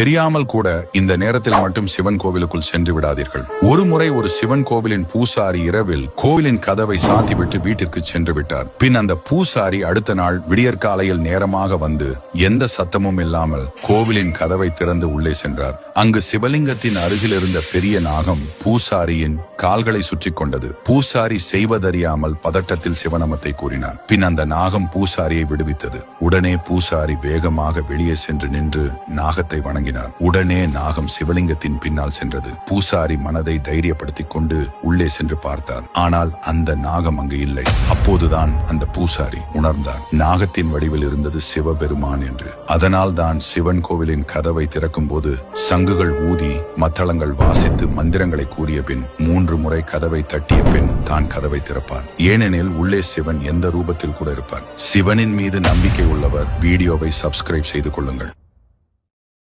தெரியாமல் கூட இந்த நேரத்தில் மட்டும் சிவன் கோவிலுக்குள் சென்று விடாதீர்கள். ஒரு முறை ஒரு சிவன் கோவிலின் பூசாரி இரவில் கோவிலின் கதவை சாத்திவிட்டு வீட்டிற்கு சென்று விட்டார். பின் அந்த பூசாரி அடுத்த நாள் விடியற்காலையில் நேரமாக வந்து எந்த சத்தமும் இல்லாமல் கோவிலின் கதவை திறந்து உள்ளே சென்றார். அங்கு சிவலிங்கத்தின் அருகில் இருந்த பெரிய நாகம் பூசாரியின் கால்களை சுற்றி கொண்டது. பூசாரி செய்வதறியாமல் பதட்டத்தில் சிவநாமத்தை கூறினார். பின் அந்த நாகம் பூசாரியை விடுவித்தது. உடனே பூசாரி வேகமாக வெளியே சென்று நின்று நாகத்தை வணங்கினார். உடனே நாகம் சிவலிங்கத்தின் பின்னால் சென்றது. பூசாரி மனதை தைரியப்படுத்திக் கொண்டு உள்ளே சென்று பார்த்தார். ஆனால் அந்த நாகம் அங்கு இல்லை. அப்போதுதான் அந்த பூசாரி உணர்ந்தார், நாகத்தின் வடிவில் இருந்தது சிவபெருமான் என்று. அதனால் தான் சிவன் கோவிலின் கதவை திறக்கும் போது சங்குகள் ஊதி மத்தளங்கள் வாசித்து மந்திரங்களை கூறிய பின் 3 முறை கதவை தட்டிய பின் தான் கதவை திறப்பார். ஏனெனில் உள்ளே சிவன் எந்த ரூபத்தில் கூட இருப்பார். சிவனின் மீது நம்பிக்கை உள்ளவர் வீடியோவை சப்ஸ்கிரைப் செய்து கொள்ளுங்கள்.